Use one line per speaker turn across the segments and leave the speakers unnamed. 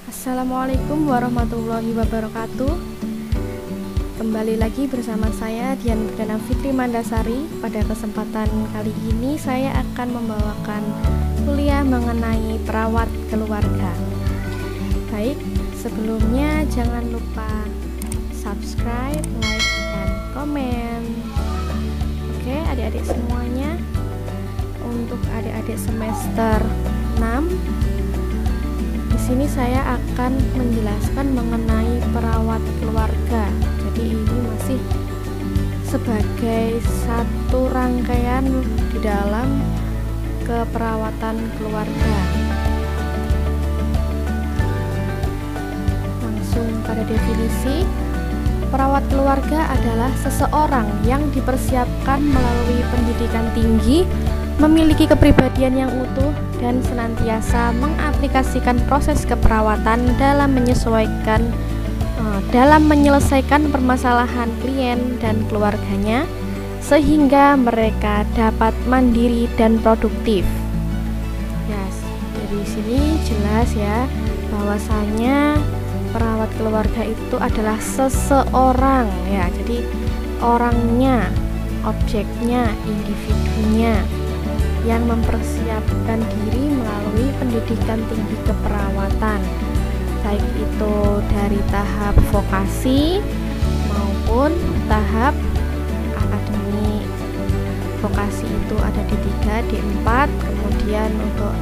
Assalamualaikum warahmatullahi wabarakatuh. Kembali lagi bersama saya Dian Perdana Fitri Mandasari. Pada kesempatan kali ini saya akan membawakan kuliah mengenai perawat keluarga. Baik, sebelumnya jangan lupa subscribe, like, dan komen. Oke, adik-adik semuanya, untuk adik-adik semester 6, di sini saya akan menjelaskan mengenai perawat keluarga. Jadi ini masih sebagai satu rangkaian di dalam keperawatan keluarga. Langsung pada definisi, perawat keluarga adalah seseorang yang dipersiapkan melalui pendidikan tinggi, memiliki kepribadian yang utuh, dan senantiasa mengaplikasikan proses keperawatan dalam menyelesaikan permasalahan klien dan keluarganya, sehingga mereka dapat mandiri dan produktif. Yes, dari sini jelas ya bahwasanya perawat keluarga itu adalah seseorang ya. Jadi orangnya, objeknya, individunya yang mempersiapkan diri melalui pendidikan tinggi keperawatan, baik itu dari tahap vokasi maupun tahap akademik. Vokasi itu ada di 3, di 4, kemudian untuk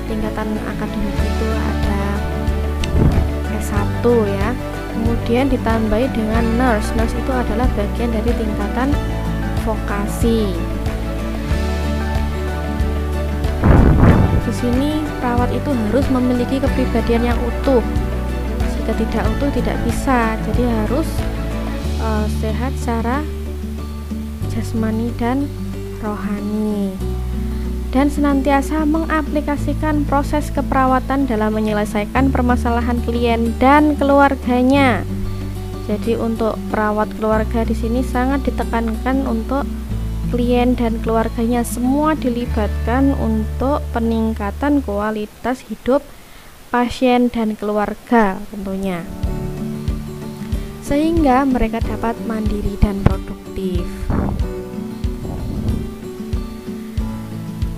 tingkatan akademik itu ada S1 ya. Kemudian ditambahi dengan nurse. Nurse itu adalah bagian dari tingkatan vokasi. Di sini perawat itu harus memiliki kepribadian yang utuh. Jika tidak utuh tidak bisa. Jadi harus sehat secara jasmani dan rohani, dan senantiasa mengaplikasikan proses keperawatan dalam menyelesaikan permasalahan klien dan keluarganya. Jadi untuk perawat keluarga di sini sangat ditekankan untuk klien dan keluarganya semua dilibatkan untuk peningkatan kualitas hidup pasien dan keluarga tentunya, sehingga mereka dapat mandiri dan produktif.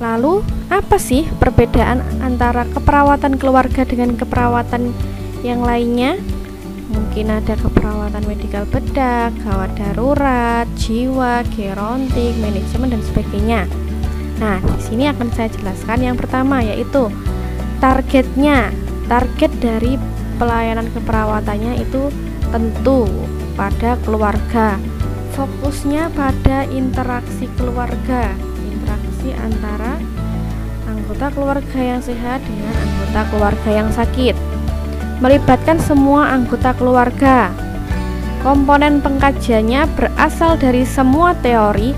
Lalu, apa sih perbedaan antara keperawatan keluarga dengan keperawatan yang lainnya? Mungkin ada keperawatan medikal bedah, gawat darurat, jiwa, gerontik, manajemen, dan sebagainya. Nah, di sini akan saya jelaskan yang pertama, yaitu targetnya. Target dari pelayanan keperawatannya itu tentu pada keluarga. Fokusnya pada interaksi keluarga, interaksi antara anggota keluarga yang sehat dengan anggota keluarga yang sakit, melibatkan semua anggota keluarga. Komponen pengkajiannya berasal dari semua teori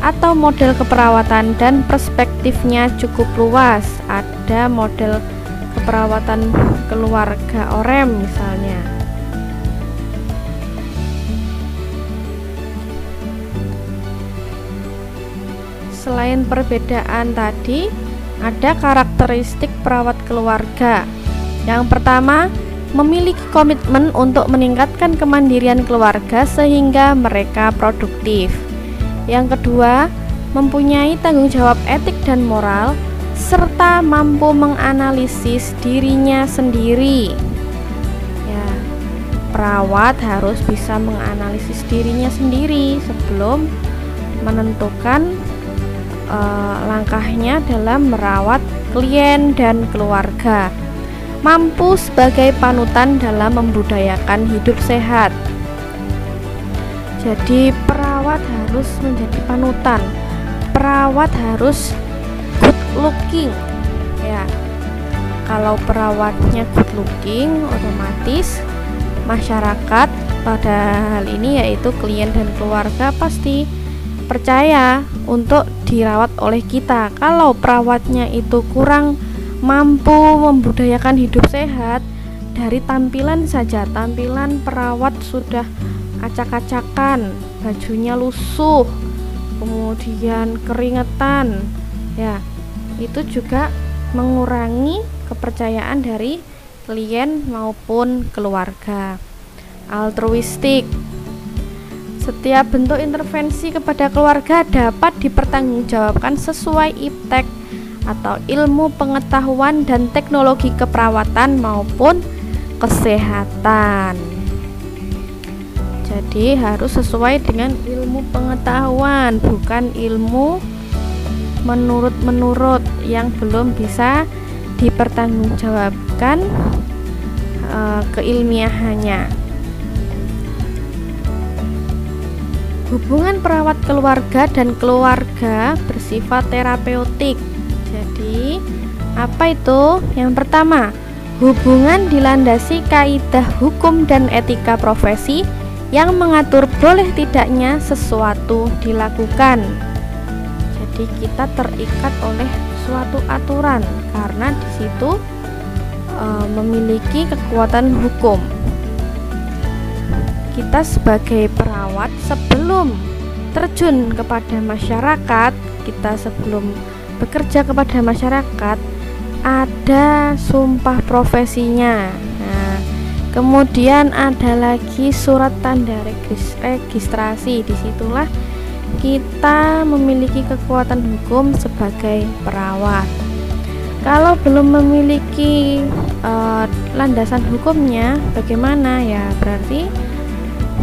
atau model keperawatan dan perspektifnya cukup luas. Ada model keperawatan keluarga OREM misalnya. Selain perbedaan tadi, ada karakteristik perawat keluarga. Yang pertama, memiliki komitmen untuk meningkatkan kemandirian keluarga sehingga mereka produktif. Yang kedua, mempunyai tanggung jawab etik dan moral serta mampu menganalisis dirinya sendiri. Ya, perawat harus bisa menganalisis dirinya sendiri sebelum menentukan langkahnya dalam merawat klien dan keluarga. Mampu sebagai panutan dalam membudayakan hidup sehat. Jadi perawat harus menjadi panutan. Perawat harus good looking. Ya. Kalau perawatnya good looking, otomatis masyarakat pada hal ini yaitu klien dan keluarga pasti percaya untuk dirawat oleh kita. Kalau perawatnya itu kurang mampu membudayakan hidup sehat, dari tampilan saja, tampilan perawat sudah acak-acakan, bajunya lusuh, kemudian keringetan ya, itu juga mengurangi kepercayaan dari klien maupun keluarga. Altruistik. Setiap bentuk intervensi kepada keluarga dapat dipertanggungjawabkan sesuai iptek atau ilmu pengetahuan dan teknologi keperawatan maupun kesehatan. Jadi harus sesuai dengan ilmu pengetahuan, bukan ilmu menurut yang belum bisa dipertanggungjawabkan keilmiahannya. Hubungan perawat keluarga dan keluarga bersifat terapeutik. Jadi, apa itu? Yang pertama, hubungan dilandasi kaidah hukum dan etika profesi yang mengatur boleh tidaknya sesuatu dilakukan. Jadi, kita terikat oleh suatu aturan karena di situ memiliki kekuatan hukum. Kita sebagai perawat sebelum terjun kepada masyarakat, kita sebelum bekerja kepada masyarakat ada sumpah profesinya. Nah, kemudian ada lagi surat tanda registrasi. Disitulah kita memiliki kekuatan hukum sebagai perawat. Kalau belum memiliki landasan hukumnya, bagaimana ya? Berarti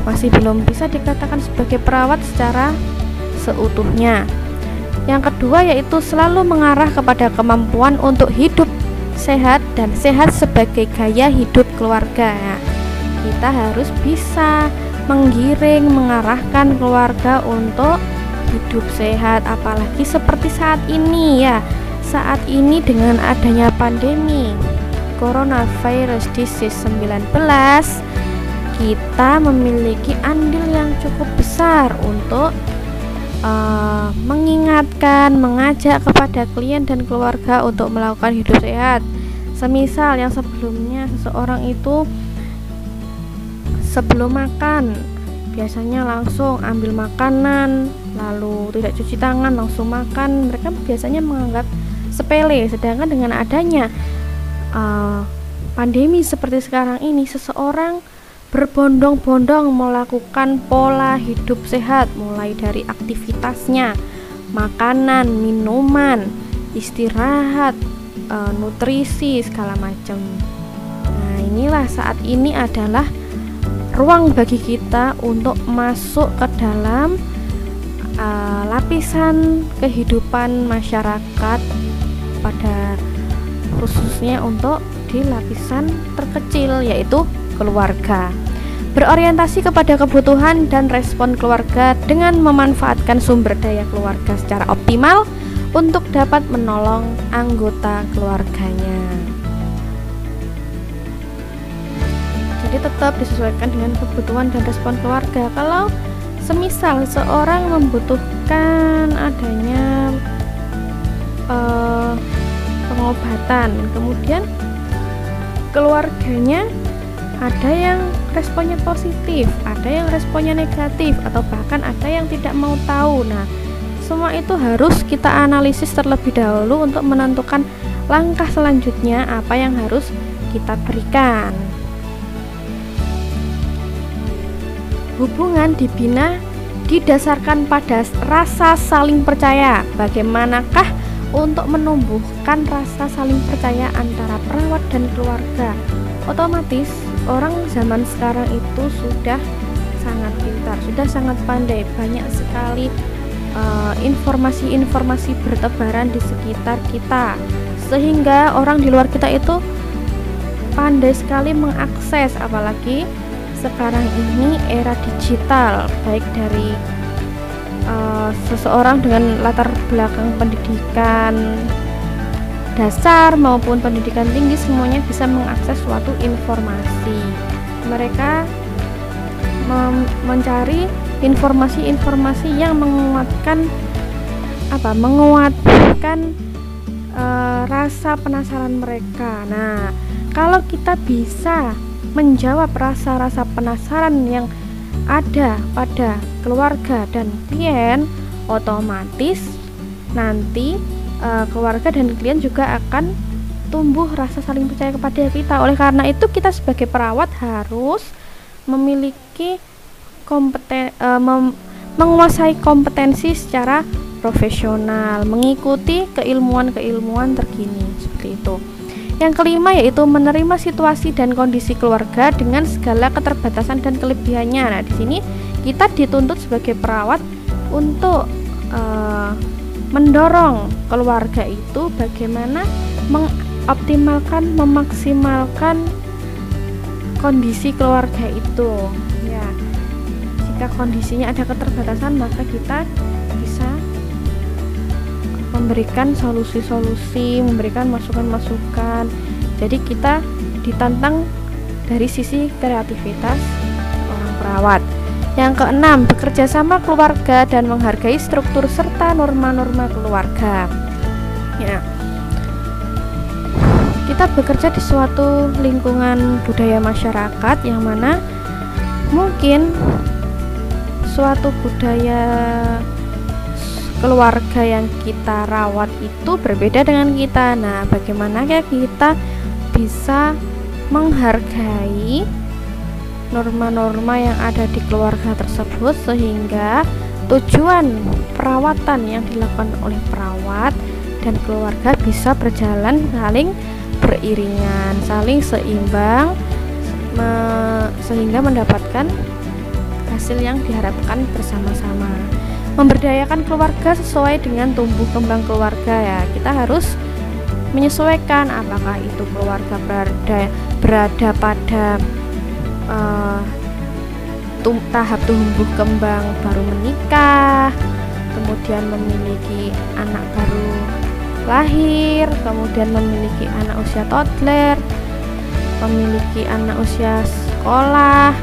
masih belum bisa dikatakan sebagai perawat secara seutuhnya. Yang kedua yaitu selalu mengarah kepada kemampuan untuk hidup sehat dan sehat sebagai gaya hidup keluarga. Ya, kita harus bisa menggiring, mengarahkan keluarga untuk hidup sehat, apalagi seperti saat ini ya. Saat ini dengan adanya pandemi coronavirus disease 19, kita memiliki andil yang cukup besar untuk mengingatkan, mengajak kepada klien dan keluarga untuk melakukan hidup sehat. Semisal yang sebelumnya seseorang itu sebelum makan biasanya langsung ambil makanan, lalu tidak cuci tangan, langsung makan. Mereka biasanya menganggap sepele, sedangkan dengan adanya pandemi seperti sekarang ini, seseorang berbondong-bondong melakukan pola hidup sehat, mulai dari aktivitasnya, makanan, minuman, istirahat, nutrisi, segala macam. Nah, inilah saat ini adalah ruang bagi kita untuk masuk ke dalam lapisan kehidupan masyarakat, pada khususnya untuk di lapisan terkecil yaitu keluarga. Berorientasi kepada kebutuhan dan respon keluarga dengan memanfaatkan sumber daya keluarga secara optimal untuk dapat menolong anggota keluarganya. Jadi tetap disesuaikan dengan kebutuhan dan respon keluarga. Kalau semisal seorang membutuhkan adanya pengobatan, kemudian keluarganya ada yang responnya positif, ada yang responnya negatif, atau bahkan ada yang tidak mau tahu. Nah, semua itu harus kita analisis terlebih dahulu untuk menentukan langkah selanjutnya apa yang harus kita berikan. Hubungan dibina didasarkan pada rasa saling percaya. Bagaimanakah untuk menumbuhkan rasa saling percaya antara perawat dan keluarga? Otomatis orang zaman sekarang itu sudah sangat pintar, sudah sangat pandai. Banyak sekali informasi-informasi bertebaran di sekitar kita, sehingga orang di luar kita itu pandai sekali mengakses. Apalagi sekarang ini era digital, baik dari seseorang dengan latar belakang pendidikan dasar maupun pendidikan tinggi, semuanya bisa mengakses suatu informasi. Mereka mencari informasi-informasi yang menguatkan rasa penasaran mereka. Nah, kalau kita bisa menjawab rasa-rasa penasaran yang ada pada keluarga dan klien, otomatis nanti keluarga dan klien juga akan tumbuh rasa saling percaya kepada kita. Oleh karena itu kita sebagai perawat harus memiliki menguasai kompetensi secara profesional, mengikuti keilmuan terkini, seperti itu. Yang kelima yaitu menerima situasi dan kondisi keluarga dengan segala keterbatasan dan kelebihannya. Nah, di sini kita dituntut sebagai perawat untuk mendorong keluarga itu bagaimana mengoptimalkan, memaksimalkan kondisi keluarga itu. Ya, jika kondisinya ada keterbatasan, maka kita bisa memberikan solusi-solusi, memberikan masukan-masukan. Jadi kita ditantang dari sisi kreativitas orang perawat. Yang keenam, bekerja sama keluarga dan menghargai struktur serta norma-norma keluarga. Ya, kita bekerja di suatu lingkungan budaya masyarakat yang mana mungkin suatu budaya keluarga yang kita rawat itu berbeda dengan kita. Nah, bagaimana ya kita bisa menghargai norma-norma yang ada di keluarga tersebut sehingga tujuan perawatan yang dilakukan oleh perawat dan keluarga bisa berjalan saling beriringan, saling seimbang, sehingga mendapatkan hasil yang diharapkan bersama-sama. Memberdayakan keluarga sesuai dengan tumbuh kembang keluarga. Ya, kita harus menyesuaikan apakah itu keluarga berada pada tahap tumbuh kembang baru menikah, kemudian memiliki anak baru lahir, kemudian memiliki anak usia toddler, memiliki anak usia sekolah,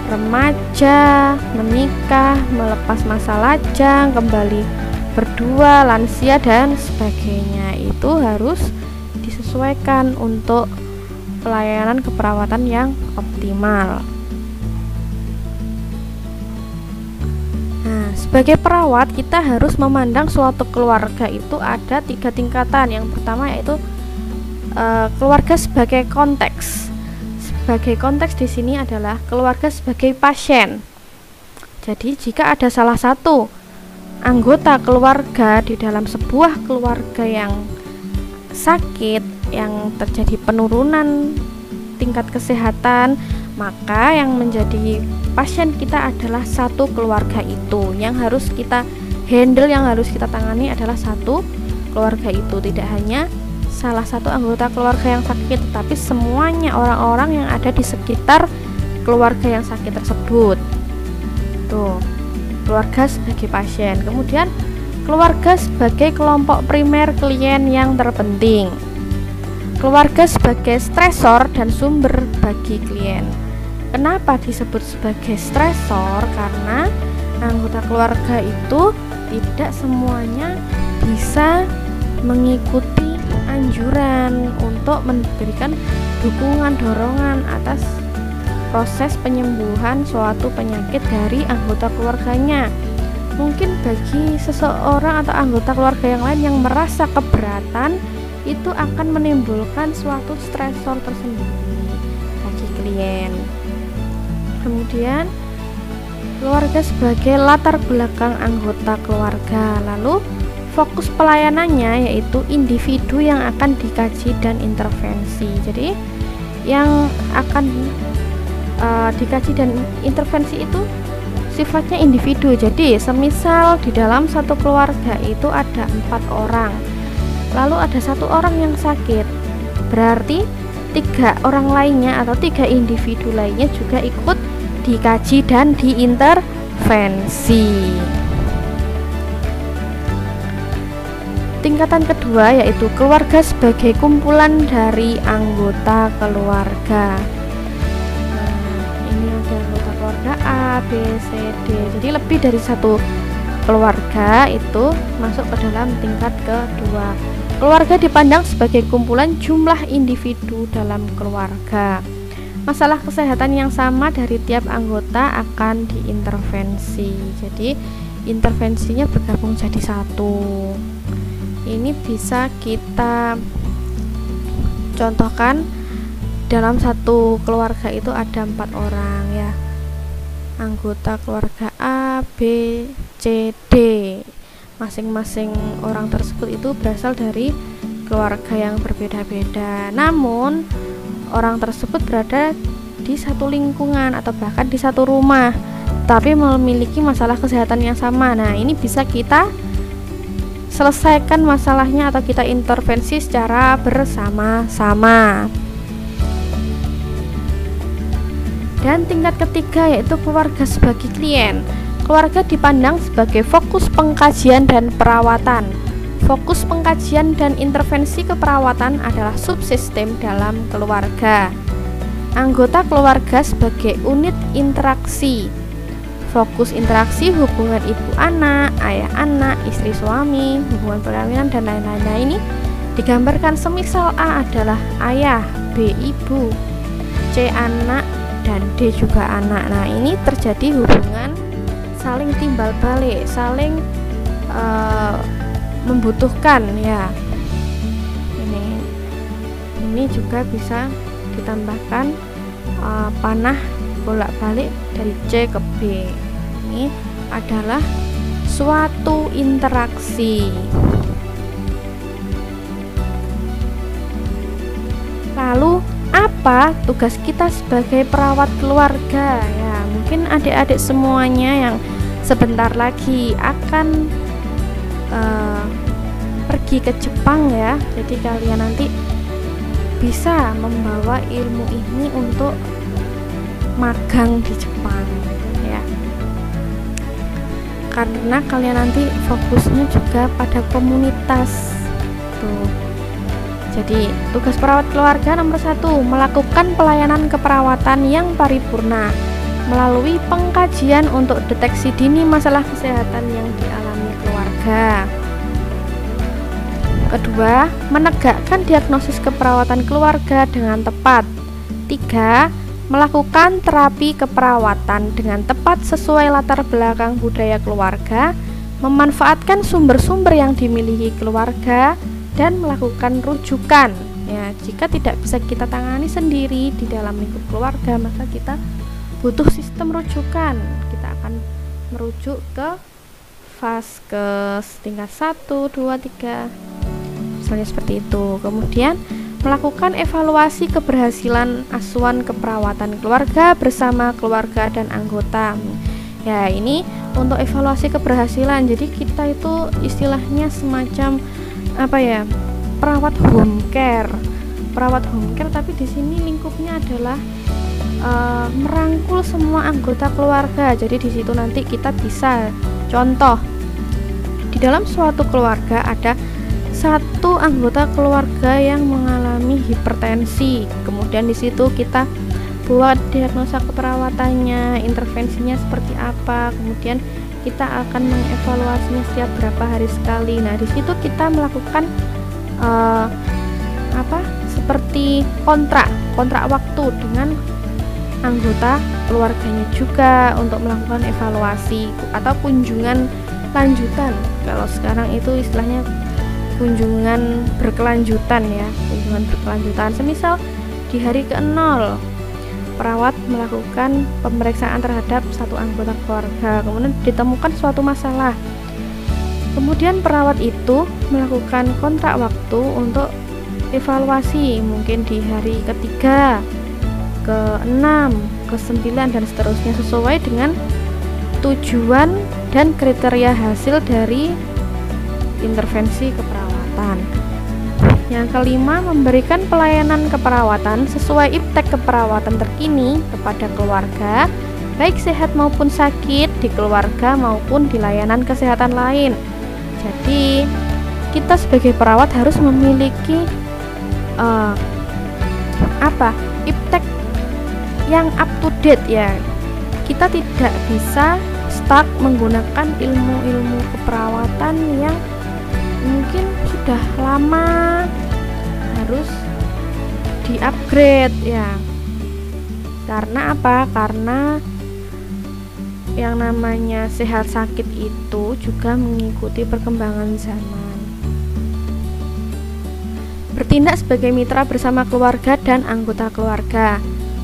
remaja, menikah, melepas masa lajang, kembali berdua, lansia dan sebagainya. Itu harus disesuaikan untuk pelayanan keperawatan yang optimal. Nah, sebagai perawat kita harus memandang suatu keluarga itu ada 3 tingkatan. Yang pertama yaitu keluarga sebagai konteks. Sebagai konteks di sini adalah keluarga sebagai pasien. Jadi jika ada salah satu anggota keluarga di dalam sebuah keluarga yang sakit, yang terjadi penurunan tingkat kesehatan, maka yang menjadi pasien kita adalah satu keluarga itu. Yang harus kita handle, yang harus kita tangani adalah satu keluarga itu. Tidak hanya salah satu anggota keluarga yang sakit, tetapi semuanya orang-orang yang ada di sekitar keluarga yang sakit tersebut. Tuh, keluarga sebagai pasien. Kemudian keluarga sebagai kelompok primer klien yang terpenting. Keluarga sebagai stresor dan sumber bagi klien. Kenapa disebut sebagai stresor? Karena anggota keluarga itu tidak semuanya bisa mengikuti anjuran untuk memberikan dukungan, dorongan atas proses penyembuhan suatu penyakit dari anggota keluarganya. Mungkin bagi seseorang atau anggota keluarga yang lain yang merasa keberatan, itu akan menimbulkan suatu stresor tersendiri bagi klien. Kemudian keluarga sebagai latar belakang anggota keluarga. Lalu fokus pelayanannya yaitu individu yang akan dikaji dan intervensi. Jadi yang akan dikaji dan intervensi itu sifatnya individu. Jadi semisal di dalam satu keluarga itu ada 4 orang, lalu ada 1 orang yang sakit, berarti 3 orang lainnya atau 3 individu lainnya juga ikut dikaji dan diintervensi. Tingkatan kedua yaitu keluarga sebagai kumpulan dari anggota keluarga. Anggota keluarga A, B, C, D. Jadi lebih dari satu keluarga itu masuk ke dalam tingkat kedua. Keluarga dipandang sebagai kumpulan jumlah individu dalam keluarga. Masalah kesehatan yang sama dari tiap anggota akan diintervensi. Jadi intervensinya bergabung jadi satu. Ini bisa kita contohkan dalam satu keluarga itu ada 4 orang ya, anggota keluarga A, B, C, D. Masing-masing orang tersebut itu berasal dari keluarga yang berbeda-beda, namun orang tersebut berada di satu lingkungan atau bahkan di satu rumah, tapi memiliki masalah kesehatan yang sama. Nah, ini bisa kita selesaikan masalahnya atau kita intervensi secara bersama-sama. Dan tingkat ketiga yaitu keluarga sebagai klien. Keluarga dipandang sebagai fokus pengkajian dan perawatan. Fokus pengkajian dan intervensi keperawatan adalah subsistem dalam keluarga. Anggota keluarga sebagai unit interaksi. Fokus interaksi hubungan ibu anak, ayah anak, istri suami, hubungan perkawinan dan lain-lain. Nah, ini digambarkan semisal A adalah ayah, B ibu, C anak, dan D juga anak. Nah, ini terjadi hubungan saling timbal balik, saling membutuhkan ya. Ini juga bisa ditambahkan panah bolak-balik dari C ke B. Ini adalah suatu interaksi. Lalu apa tugas kita sebagai perawat keluarga ya? Mungkin adik-adik semuanya yang sebentar lagi akan pergi ke Jepang ya, jadi kalian nanti bisa membawa ilmu ini untuk magang di Jepang ya, karena kalian nanti fokusnya juga pada komunitas tuh. Jadi tugas perawat keluarga nomor 1, melakukan pelayanan keperawatan yang paripurna melalui pengkajian untuk deteksi dini masalah kesehatan yang dialami keluarga. Kedua, menegakkan diagnosis keperawatan keluarga dengan tepat. 3, melakukan terapi keperawatan dengan tepat sesuai latar belakang budaya keluarga, memanfaatkan sumber-sumber yang dimiliki keluarga, dan melakukan rujukan. Ya, jika tidak bisa kita tangani sendiri di dalam lingkup keluarga, maka kita butuh sistem rujukan. Kita akan merujuk ke Vaskes tingkat 1, 2, 3. Misalnya seperti itu. Kemudian melakukan evaluasi keberhasilan asuhan keperawatan keluarga bersama keluarga dan anggota. Ya, ini untuk evaluasi keberhasilan. Jadi kita itu istilahnya semacam apa ya? Perawat home care. Perawat home care, tapi di sini lingkupnya adalah merangkul semua anggota keluarga. Jadi di situ nanti kita bisa contoh di dalam suatu keluarga ada satu anggota keluarga yang mengalami hipertensi. Kemudian di situ kita buat diagnosa keperawatannya, intervensinya seperti apa. Kemudian kita akan mengevaluasinya setiap berapa hari sekali. Nah, di situ kita melakukan seperti kontrak waktu dengan anggota keluarganya juga untuk melakukan evaluasi atau kunjungan lanjutan. Kalau sekarang itu istilahnya kunjungan berkelanjutan ya, kunjungan berkelanjutan. Semisal di hari ke-0 perawat melakukan pemeriksaan terhadap satu anggota keluarga, kemudian ditemukan suatu masalah. Kemudian perawat itu melakukan kontrak waktu untuk evaluasi, mungkin di hari ke-3, ke-6, ke-9 dan seterusnya sesuai dengan tujuan dan kriteria hasil dari intervensi keperawatan. Yang kelima, memberikan pelayanan keperawatan sesuai iptek keperawatan terkini kepada keluarga, baik sehat maupun sakit di keluarga maupun di layanan kesehatan lain. Jadi kita sebagai perawat harus memiliki iptek yang up to date ya. Kita tidak bisa stuck menggunakan ilmu-ilmu keperawatan yang mungkin sudah lama, harus di-upgrade ya. Karena apa? Karena yang namanya sehat sakit itu juga mengikuti perkembangan zaman. bertindak sebagai mitra bersama keluarga dan anggota keluarga,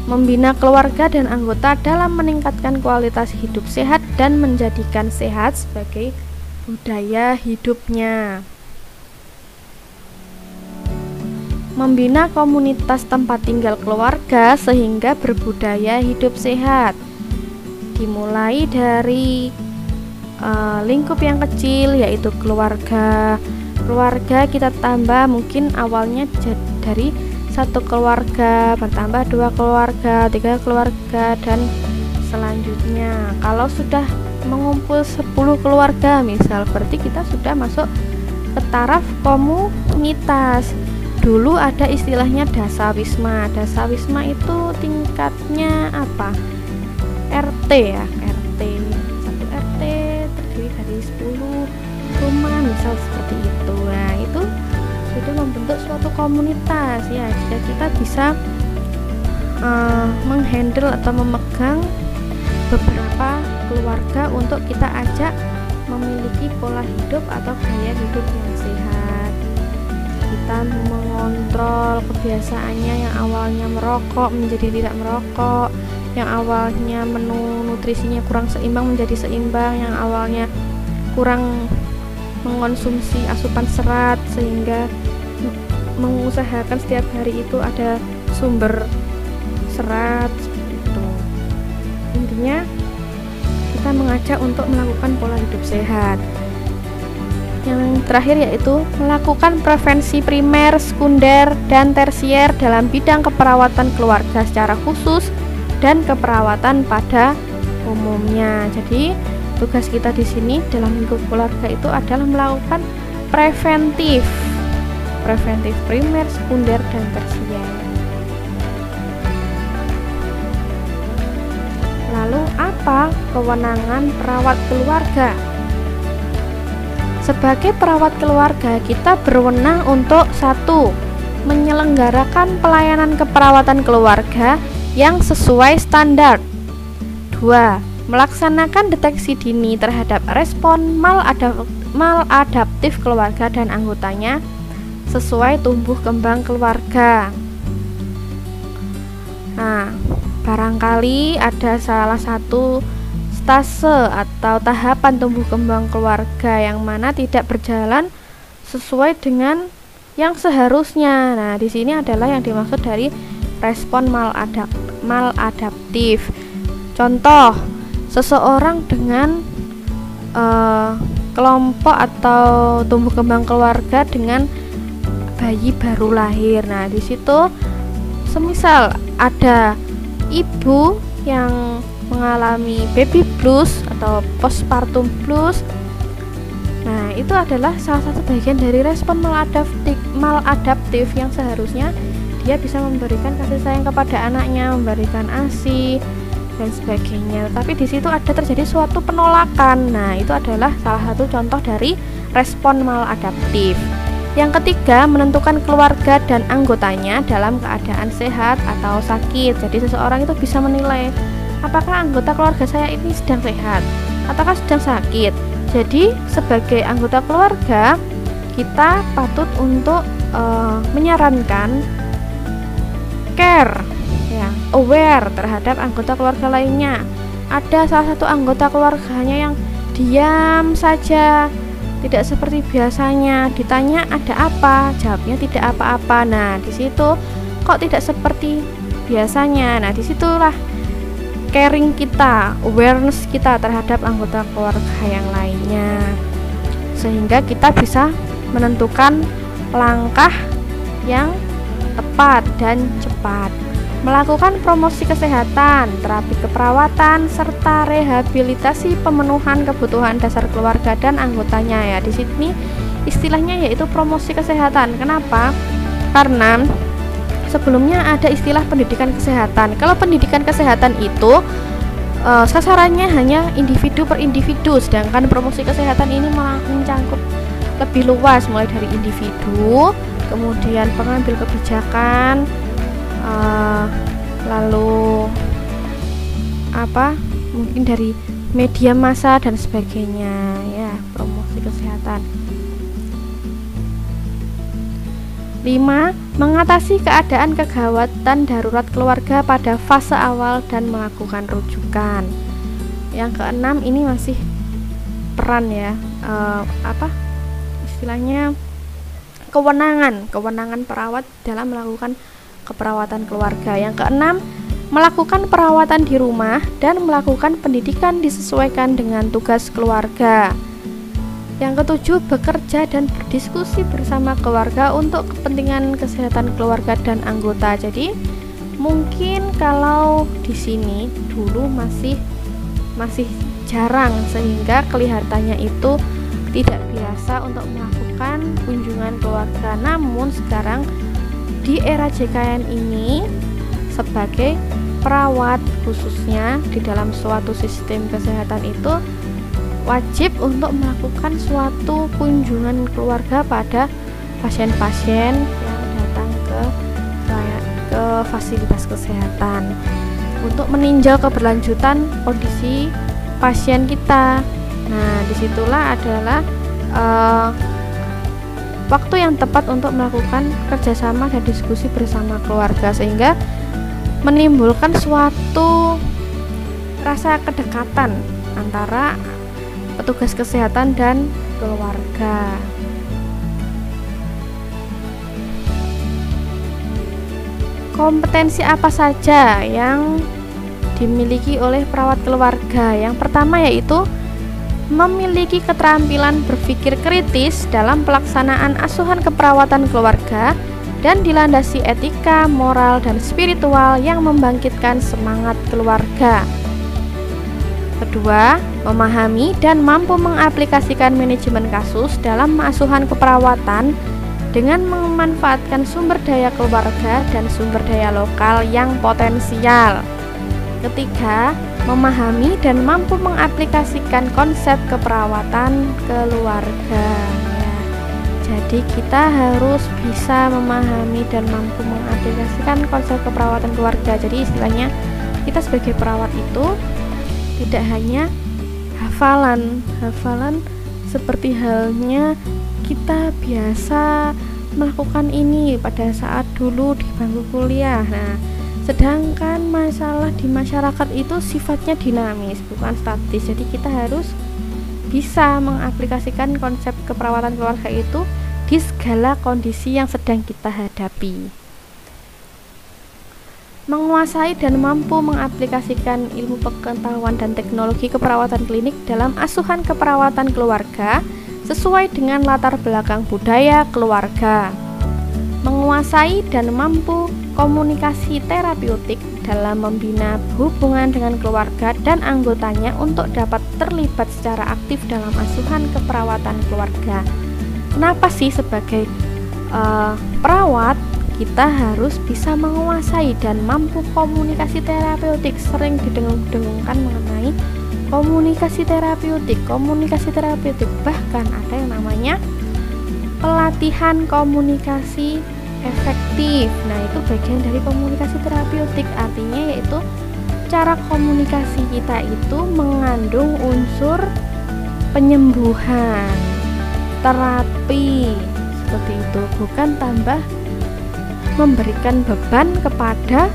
membina keluarga dan anggota dalam meningkatkan kualitas hidup sehat dan menjadikan sehat sebagai budaya hidupnya. Membina komunitas tempat tinggal keluarga sehingga berbudaya hidup sehat. Dimulai dari lingkup yang kecil, yaitu keluarga. Keluarga kita tambah, mungkin awalnya dari 1 keluarga, bertambah 2 keluarga, 3 keluarga, dan selanjutnya. Kalau sudah mengumpul 10 keluarga misal, berarti kita sudah masuk ke taraf komunitas. Dulu ada istilahnya dasawisma. Dasawisma itu tingkatnya apa? RT ya, RT. 1 RT terdiri dari 10 rumah misal seperti itu. Nah, itu sudah membentuk suatu komunitas ya. Jika kita bisa menghandle atau memegang beberapa keluarga untuk kita ajak memiliki pola hidup atau gaya hidup yang sehat. Kita mengontrol kebiasaannya, yang awalnya merokok menjadi tidak merokok, yang awalnya menu nutrisinya kurang seimbang menjadi seimbang, yang awalnya kurang mengonsumsi asupan serat sehingga mengusahakan setiap hari itu ada sumber serat seperti itu. Intinya kita mengajak untuk melakukan pola hidup sehat. Yang terakhir yaitu melakukan prevensi primer, sekunder, dan tersier dalam bidang keperawatan keluarga secara khusus dan keperawatan pada umumnya. Jadi tugas kita di sini dalam lingkup keluarga itu adalah melakukan preventif primer, sekunder, dan tersier. Lalu apa kewenangan perawat keluarga? Sebagai perawat keluarga, kita berwenang untuk 1. Menyelenggarakan pelayanan keperawatan keluarga yang sesuai standar. 2. Melaksanakan deteksi dini terhadap respon maladaptif keluarga dan anggotanya sesuai tumbuh kembang keluarga. Nah, barangkali ada salah satu stase atau tahapan tumbuh kembang keluarga yang mana tidak berjalan sesuai dengan yang seharusnya. Nah, di sini adalah yang dimaksud dari respon maladaptif. Contoh, seseorang dengan kelompok atau tumbuh kembang keluarga dengan bayi baru lahir. Nah, di situ semisal ada ibu yang mengalami baby blues atau postpartum blues. Nah, itu adalah salah satu bagian dari respon maladaptif yang seharusnya dia bisa memberikan kasih sayang kepada anaknya, memberikan ASI dan sebagainya. Tapi di situ ada terjadi suatu penolakan. Nah, itu adalah salah satu contoh dari respon maladaptif. Yang ketiga, menentukan keluarga dan anggotanya dalam keadaan sehat atau sakit. Jadi seseorang itu bisa menilai apakah anggota keluarga saya ini sedang sehat ataukah sedang sakit. Jadi sebagai anggota keluarga kita patut untuk menyarankan care, ya, aware terhadap anggota keluarga lainnya. Ada salah satu anggota keluarganya yang diam saja, tidak seperti biasanya. Ditanya ada apa, jawabnya tidak apa-apa. Nah, di situ kok tidak seperti biasanya. Nah, disitulah caring kita, awareness kita terhadap anggota keluarga yang lainnya, sehingga kita bisa menentukan langkah yang tepat dan cepat. Melakukan promosi kesehatan, terapi keperawatan, serta rehabilitasi pemenuhan kebutuhan dasar keluarga dan anggotanya. Ya, di sini istilahnya yaitu promosi kesehatan. Kenapa? Karena sebelumnya ada istilah pendidikan kesehatan. Kalau pendidikan kesehatan itu sasarannya hanya individu per individu, sedangkan promosi kesehatan ini mencangkup lebih luas, mulai dari individu, kemudian pengambil kebijakan, lalu mungkin dari media massa dan sebagainya, ya, promosi kesehatan. 5. Mengatasi keadaan kegawatan darurat keluarga pada fase awal dan melakukan rujukan. Yang keenam ini masih peran ya, istilahnya kewenangan perawat dalam melakukan keperawatan keluarga. Yang keenam, melakukan perawatan di rumah dan melakukan pendidikan disesuaikan dengan tugas keluarga. Yang ketujuh, bekerja dan berdiskusi bersama keluarga untuk kepentingan kesehatan keluarga dan anggota. Jadi mungkin kalau di sini dulu masih jarang, sehingga kelihatannya itu tidak biasa untuk melakukan kunjungan keluarga. Namun sekarang di era JKN ini, sebagai perawat khususnya di dalam suatu sistem kesehatan itu wajib untuk melakukan suatu kunjungan keluarga pada pasien-pasien yang datang ke fasilitas kesehatan untuk meninjau keberlanjutan kondisi pasien kita. Nah, disitulah adalah waktu yang tepat untuk melakukan kerjasama dan diskusi bersama keluarga, sehingga menimbulkan suatu rasa kedekatan antara petugas kesehatan dan keluarga. Kompetensi apa saja yang dimiliki oleh perawat keluarga? Yang pertama yaitu memiliki keterampilan berpikir kritis dalam pelaksanaan asuhan keperawatan keluarga dan dilandasi etika, moral, dan spiritual yang membangkitkan semangat keluarga. Kedua, memahami dan mampu mengaplikasikan manajemen kasus dalam asuhan keperawatan dengan memanfaatkan sumber daya keluarga dan sumber daya lokal yang potensial. Ketiga, memahami dan mampu mengaplikasikan konsep keperawatan keluarga. Ya, jadi kita harus bisa memahami dan mampu mengaplikasikan konsep keperawatan keluarga. Jadi istilahnya kita sebagai perawat itu tidak hanya hafalan seperti halnya kita biasa melakukan ini pada saat dulu di bangku kuliah. Nah, sedangkan masalah di masyarakat itu sifatnya dinamis, bukan statis. Jadi kita harus bisa mengaplikasikan konsep keperawatan keluarga itu di segala kondisi yang sedang kita hadapi. Menguasai dan mampu mengaplikasikan ilmu pengetahuan dan teknologi keperawatan klinik dalam asuhan keperawatan keluarga sesuai dengan latar belakang budaya keluarga. Menguasai dan mampu komunikasi terapeutik dalam membina hubungan dengan keluarga dan anggotanya untuk dapat terlibat secara aktif dalam asuhan keperawatan keluarga. Kenapa sih sebagai perawat kita harus bisa menguasai dan mampu komunikasi terapeutik? Sering didengung-dengungkan mengenai komunikasi terapeutik, bahkan ada yang namanya pelatihan komunikasi efektif. Nah, itu bagian dari komunikasi terapeutik, artinya yaitu cara komunikasi kita itu mengandung unsur penyembuhan, terapi, seperti itu, bukan tambah memberikan beban kepada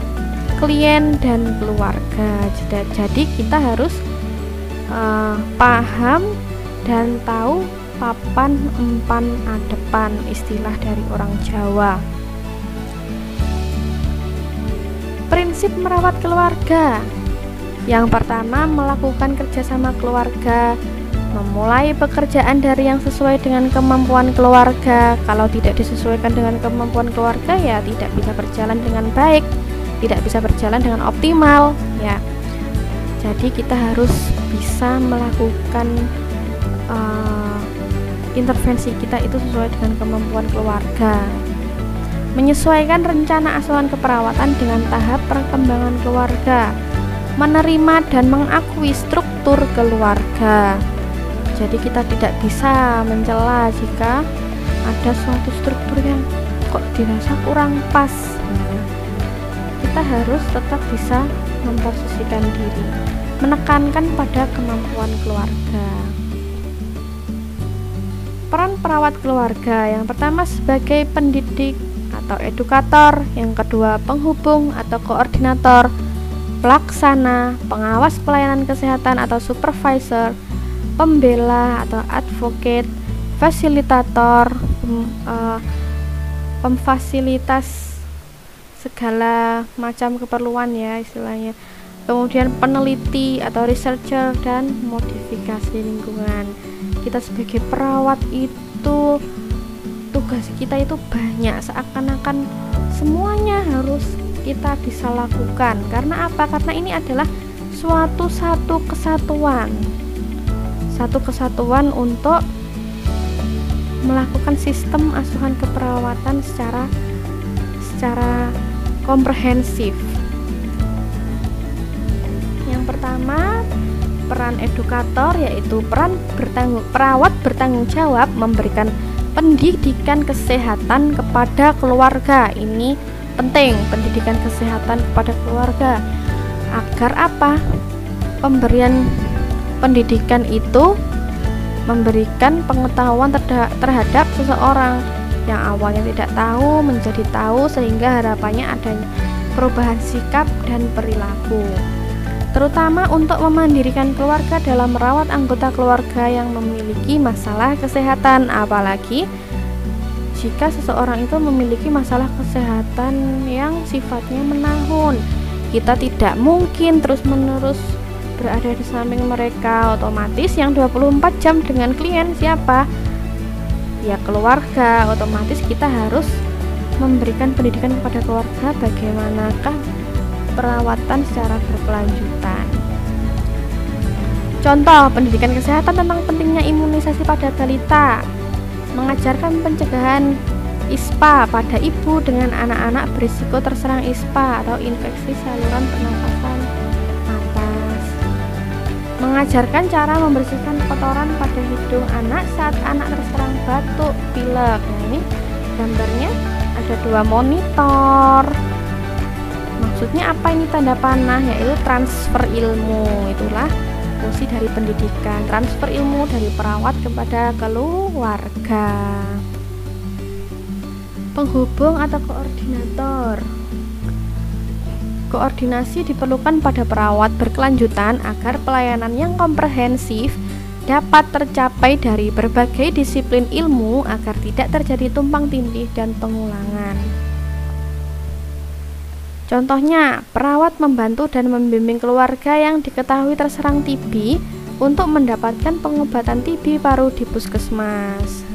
klien dan keluarga. Jadi kita harus paham dan tahu papan empan adepan, istilah dari orang Jawa. Prinsip merawat keluarga. Yang pertama, melakukan kerjasama keluarga, memulai pekerjaan dari yang sesuai dengan kemampuan keluarga. Kalau tidak disesuaikan dengan kemampuan keluarga, ya tidak bisa berjalan dengan baik, tidak bisa berjalan dengan optimal, ya. Jadi kita harus bisa melakukan intervensi kita itu sesuai dengan kemampuan keluarga. Menyesuaikan rencana asuhan keperawatan dengan tahap perkembangan keluarga. Menerima dan mengakui struktur keluarga. Jadi kita tidak bisa mencela jika ada suatu struktur yang kok dirasa kurang pas. Nah, kita harus tetap bisa memposisikan diri, menekankan pada kemampuan keluarga. Peran perawat keluarga. Yang pertama, sebagai pendidik atau edukator, yang kedua penghubung atau koordinator, pelaksana, pengawas pelayanan kesehatan atau supervisor, pembela atau advocate, fasilitator, pemfasilitas segala macam keperluan ya istilahnya. Kemudian peneliti atau researcher dan modifikasi lingkungan. Kita sebagai perawat itu tugas kita itu banyak, seakan-akan semuanya harus kita bisa lakukan. Karena apa? Karena ini adalah satu kesatuan untuk melakukan sistem asuhan keperawatan secara komprehensif. Yang pertama, peran edukator, yaitu perawat bertanggung jawab memberikan pendidikan kesehatan kepada keluarga. Ini penting, pendidikan kesehatan kepada keluarga. Agar apa? Pemberian pendidikan itu memberikan pengetahuan terhadap seseorang yang awalnya tidak tahu menjadi tahu, sehingga harapannya adanya perubahan sikap dan perilaku, terutama untuk memandirikan keluarga dalam merawat anggota keluarga yang memiliki masalah kesehatan. Apalagi jika seseorang itu memiliki masalah kesehatan yang sifatnya menahun, kita tidak mungkin terus-menerus berada di samping mereka. Otomatis yang 24 jam dengan klien siapa? Ya keluarga. Otomatis kita harus memberikan pendidikan kepada keluarga bagaimanakah perawatan secara berkelanjutan. Contoh pendidikan kesehatan tentang pentingnya imunisasi pada balita, mengajarkan pencegahan ISPA pada ibu dengan anak-anak berisiko terserang ISPA atau infeksi saluran pernafasan atas, mengajarkan cara membersihkan kotoran pada hidung anak saat anak terserang batuk pilek. Nah ini gambarnya ada 2 monitor. Maksudnya apa ini tanda panah? Yaitu transfer ilmu. Itulah fungsi dari pendidikan, transfer ilmu dari perawat kepada keluarga. Penghubung atau koordinator. Koordinasi diperlukan pada perawat berkelanjutan agar pelayanan yang komprehensif dapat tercapai dari berbagai disiplin ilmu agar tidak terjadi tumpang tindih dan pengulangan. Contohnya, perawat membantu dan membimbing keluarga yang diketahui terserang TB untuk mendapatkan pengobatan TB paru di puskesmas.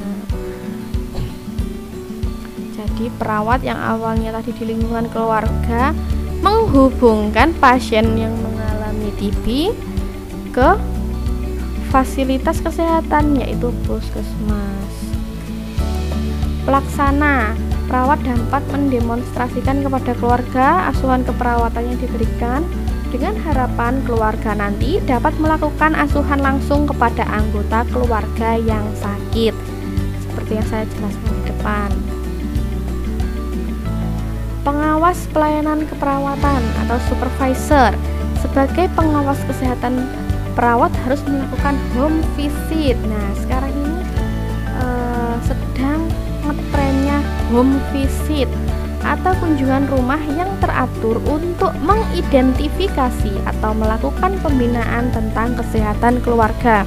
Jadi, perawat yang awalnya tadi di lingkungan keluarga menghubungkan pasien yang mengalami TB ke fasilitas kesehatan, yaitu puskesmas. Pelaksana, perawat dapat mendemonstrasikan kepada keluarga asuhan keperawatan yang diberikan dengan harapan keluarga nanti dapat melakukan asuhan langsung kepada anggota keluarga yang sakit, seperti yang saya jelaskan di depan. Pengawas pelayanan keperawatan atau supervisor, sebagai pengawas kesehatan, perawat harus melakukan home visit. Nah, sekarang ini sedang ngetrennya home visit atau kunjungan rumah yang teratur untuk mengidentifikasi atau melakukan pembinaan tentang kesehatan keluarga.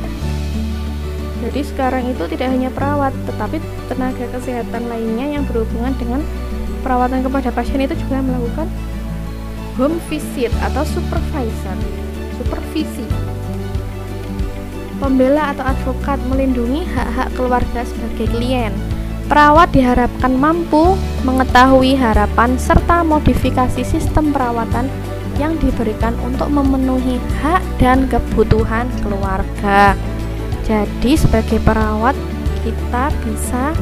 Jadi sekarang itu tidak hanya perawat, tetapi tenaga kesehatan lainnya yang berhubungan dengan perawatan kepada pasien itu juga melakukan home visit atau supervisi. Pembela atau advokat melindungi hak-hak keluarga sebagai klien. Perawat diharapkan mampu mengetahui harapan serta modifikasi sistem perawatan yang diberikan untuk memenuhi hak dan kebutuhan keluarga. Jadi sebagai perawat kita bisa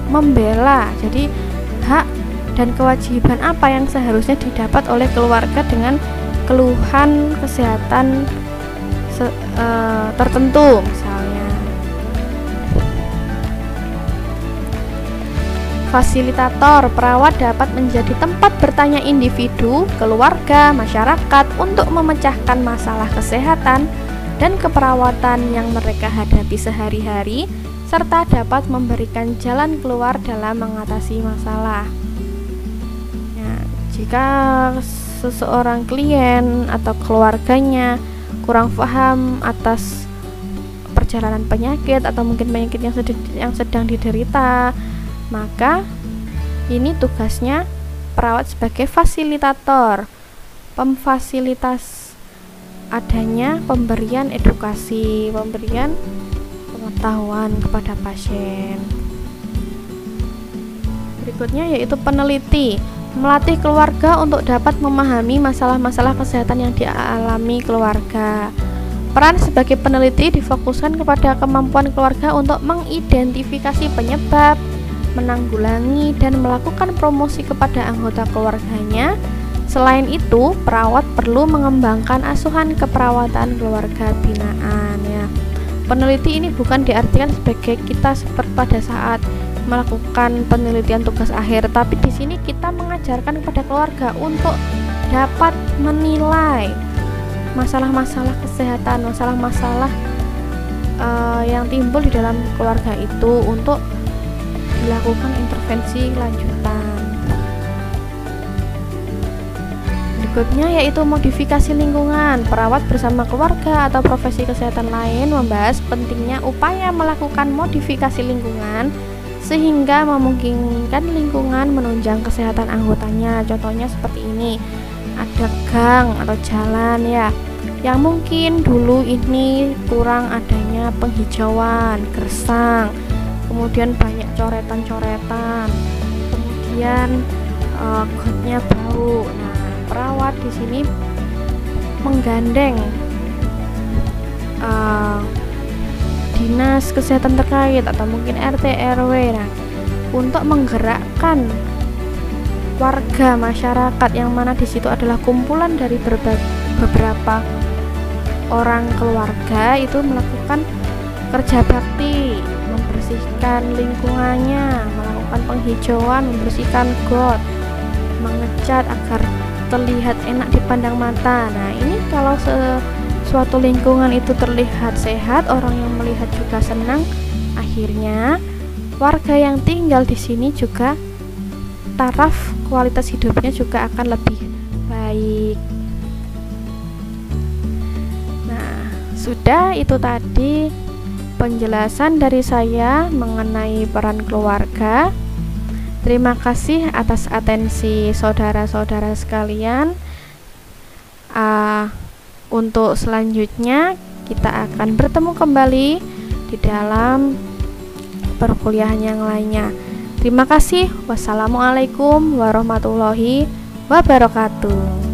membela, jadi hak dan kewajiban apa yang seharusnya didapat oleh keluarga dengan keluhan kesehatan tertentu. Misalnya fasilitator, perawat dapat menjadi tempat bertanya individu, keluarga, masyarakat untuk memecahkan masalah kesehatan dan keperawatan yang mereka hadapi sehari-hari serta dapat memberikan jalan keluar dalam mengatasi masalah. Ya, jika seseorang klien atau keluarganya kurang paham atas perjalanan penyakit atau mungkin penyakit yang sedang diderita, maka ini tugasnya perawat sebagai fasilitator, pemfasilitas adanya pemberian edukasi, pemberian pengetahuan kepada pasien. Berikutnya yaitu peneliti, melatih keluarga untuk dapat memahami masalah-masalah kesehatan yang dialami keluarga. Peran sebagai peneliti difokuskan kepada kemampuan keluarga untuk mengidentifikasi penyebab, menanggulangi, dan melakukan promosi kepada anggota keluarganya. Selain itu, perawat perlu mengembangkan asuhan keperawatan keluarga binaan. Ya, peneliti ini bukan diartikan sebagai kita seperti pada saat melakukan penelitian tugas akhir, tapi di sini kita mengajarkan kepada keluarga untuk dapat menilai masalah-masalah kesehatan, masalah-masalah yang timbul di dalam keluarga itu untuk dilakukan intervensi lanjutan. Berikutnya yaitu modifikasi lingkungan. Perawat bersama keluarga atau profesi kesehatan lain membahas pentingnya upaya melakukan modifikasi lingkungan sehingga memungkinkan lingkungan menunjang kesehatan anggotanya. Contohnya seperti ini, ada gang atau jalan ya yang mungkin dulu ini kurang adanya penghijauan, gersang, kemudian banyak coretan-coretan, kemudian gotnya bau. Nah, perawat di sini menggandeng dinas kesehatan terkait atau mungkin RT RW untuk menggerakkan warga masyarakat yang mana di situ adalah kumpulan dari beberapa orang keluarga itu melakukan kerja bakti, membersihkan lingkungannya, melakukan penghijauan, membersihkan got, mengecat agar terlihat enak dipandang mata. Nah, ini kalau suatu lingkungan itu terlihat sehat, orang yang melihat juga senang, akhirnya warga yang tinggal di sini juga taraf kualitas hidupnya juga akan lebih baik. Nah, sudah itu tadi penjelasan dari saya mengenai peran keluarga. Terima kasih atas atensi saudara-saudara sekalian. Untuk selanjutnya kita akan bertemu kembali di dalam perkuliahan yang lainnya. Terima kasih. Wassalamualaikum warahmatullahi wabarakatuh.